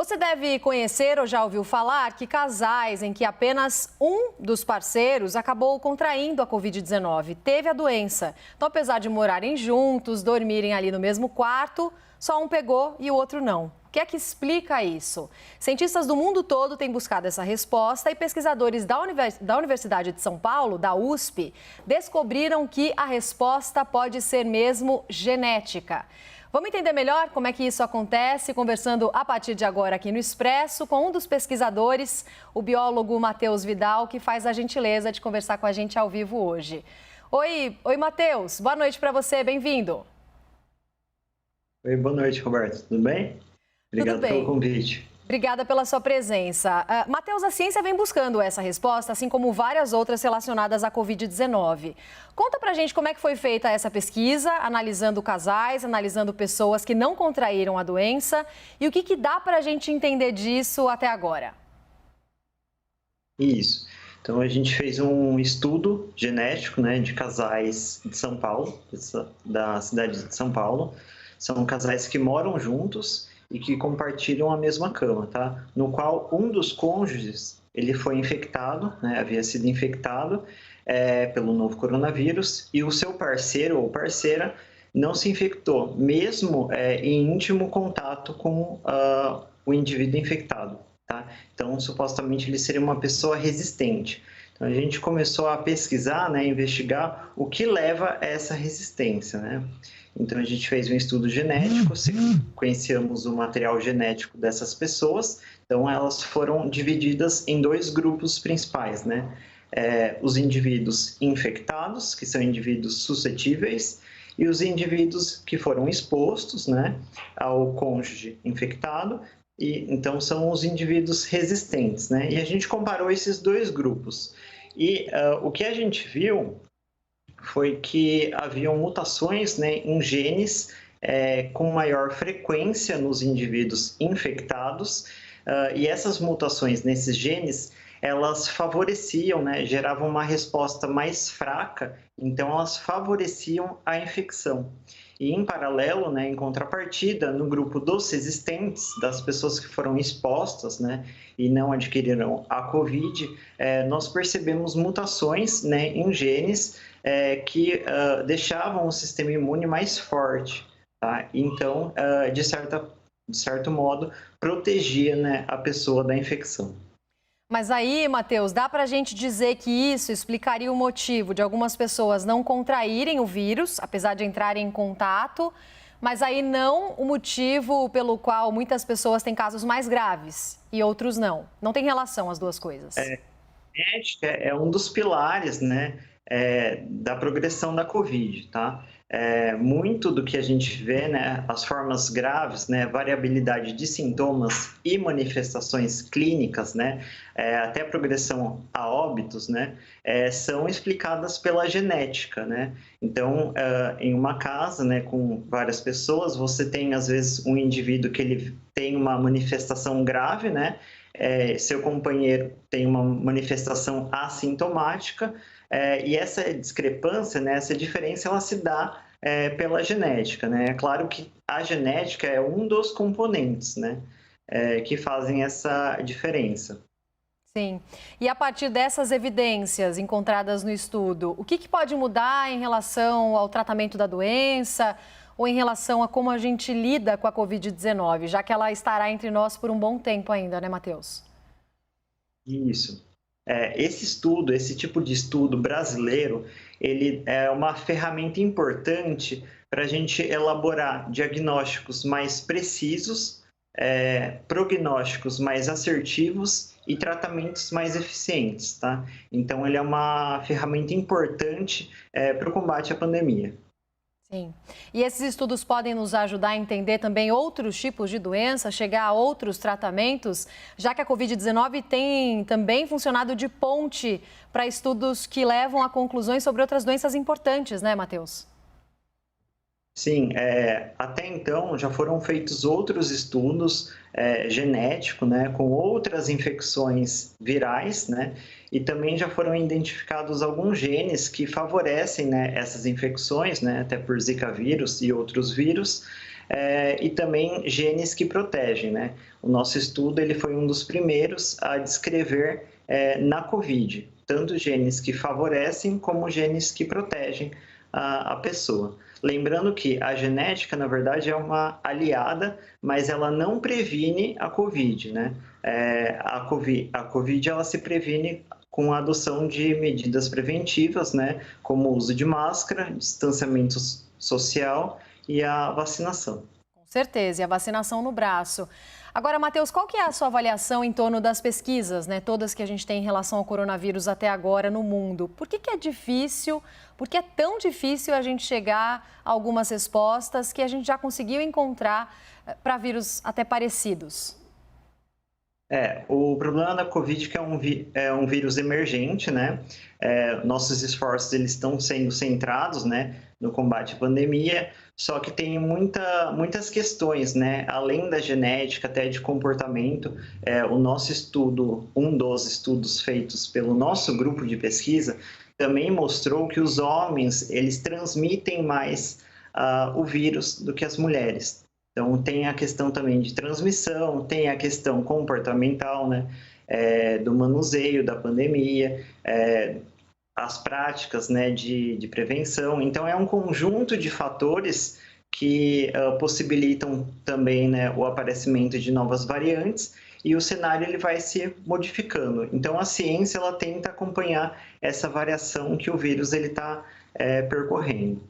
Você deve conhecer ou já ouviu falar que casais em que apenas um dos parceiros acabou contraindo a Covid-19 teve a doença. Então, apesar de morarem juntos, dormirem ali no mesmo quarto, só um pegou e o outro não. O que é que explica isso? Cientistas do mundo todo têm buscado essa resposta e pesquisadores da Universidade de São Paulo, da USP, descobriram que a resposta pode ser mesmo genética. Vamos entender melhor como é que isso acontece, conversando a partir de agora aqui no Expresso com um dos pesquisadores, o biólogo Matheus Vidal, que faz a gentileza de conversar com a gente ao vivo hoje. Oi, Matheus, boa noite para você, bem-vindo. Oi, boa noite, Roberto, tudo bem? Obrigado pelo convite. Obrigada pela sua presença. Matheus, a ciência vem buscando essa resposta, assim como várias outras relacionadas à Covid-19. Conta pra gente como é que foi feita essa pesquisa, analisando casais, analisando pessoas que não contraíram a doença e o que dá pra gente entender disso até agora. Isso. Então, a gente fez um estudo genético, né, de casais de São Paulo, da cidade de São Paulo. São casais que moram juntos e que compartilham a mesma cama, tá? No qual um dos cônjuges, ele foi infectado, né? Havia sido infectado pelo novo coronavírus e o seu parceiro ou parceira não se infectou, mesmo em íntimo contato com o indivíduo infectado, tá? Então, supostamente, ele seria uma pessoa resistente. Então, a gente começou a pesquisar, né, investigar o que leva a essa resistência, né? Então, a gente fez um estudo genético, sequenciamos o material genético dessas pessoas. Então, elas foram divididas em dois grupos principais, né? Os indivíduos infectados, que são indivíduos suscetíveis, e os indivíduos que foram expostos, né, ao cônjuge infectado, e então são os indivíduos resistentes, né? E a gente comparou esses dois grupos. E o que a gente viu foi que haviam mutações, né, em genes com maior frequência nos indivíduos infectados, e essas mutações nesses genes, elas favoreciam, né, geravam uma resposta mais fraca, então elas favoreciam a infecção. E em paralelo, né, em contrapartida, no grupo dos resistentes, das pessoas que foram expostas, né, e não adquiriram a Covid, nós percebemos mutações, né, em genes que deixavam o sistema imune mais forte, tá? Então, de certo modo, protegia, né, a pessoa da infecção. Mas aí, Matheus, dá para a gente dizer que isso explicaria o motivo de algumas pessoas não contraírem o vírus, apesar de entrarem em contato, mas aí não o motivo pelo qual muitas pessoas têm casos mais graves e outros não. Não tem relação as duas coisas. Genética é um dos pilares, né, da progressão da Covid, tá? Muito do que a gente vê, né, as formas graves, né, variabilidade de sintomas e manifestações clínicas, né, até a progressão a óbitos, né, são explicadas pela genética, né? Então, em uma casa, né, com várias pessoas, você tem às vezes um indivíduo que ele tem uma manifestação grave, né? Seu companheiro tem uma manifestação assintomática, e essa discrepância, né, essa diferença, ela se dá pela genética, né? É claro que a genética é um dos componentes, né, que fazem essa diferença. Sim. E a partir dessas evidências encontradas no estudo, o que pode mudar em relação ao tratamento da doença ou em relação a como a gente lida com a Covid-19, já que ela estará entre nós por um bom tempo ainda, né, Matheus? Isso. Esse tipo de estudo brasileiro, ele é uma ferramenta importante para a gente elaborar diagnósticos mais precisos, prognósticos mais assertivos e tratamentos mais eficientes, tá? Então, ele é uma ferramenta importante para o combate à pandemia. Sim. E esses estudos podem nos ajudar a entender também outros tipos de doença, chegar a outros tratamentos, já que a Covid-19 tem também funcionado de ponte para estudos que levam a conclusões sobre outras doenças importantes, né, Matheus? Sim, até então já foram feitos outros estudos genéticos, né, com outras infecções virais, né, e também já foram identificados alguns genes que favorecem, né, essas infecções, né, até por Zika vírus e outros vírus, e também genes que protegem, né? O nosso estudo ele foi um dos primeiros a descrever na COVID, tanto genes que favorecem como genes que protegem a pessoa. Lembrando que a genética, na verdade, é uma aliada, mas ela não previne a COVID, né? A COVID ela se previne com a adoção de medidas preventivas, né? Como o uso de máscara, distanciamento social e a vacinação. Com certeza, e a vacinação no braço. Agora, Matheus, qual que é a sua avaliação em torno das pesquisas, né? Todas que a gente tem em relação ao coronavírus até agora no mundo. Por que é difícil, por que é tão difícil a gente chegar a algumas respostas que a gente já conseguiu encontrar para vírus até parecidos? O problema da Covid é que é um vírus emergente, né? Nossos esforços eles estão sendo centrados, né, no combate à pandemia, só que tem muitas questões, né? Além da genética, até de comportamento, o nosso estudo, um dos estudos feitos pelo nosso grupo de pesquisa, também mostrou que os homens eles transmitem mais o vírus do que as mulheres. Então, tem a questão também de transmissão, tem a questão comportamental, né, do manuseio da pandemia, as práticas, né, de prevenção. Então, é um conjunto de fatores que possibilitam também, né, o aparecimento de novas variantes e o cenário ele vai se modificando. Então, a ciência ela tenta acompanhar essa variação que o vírus está percorrendo.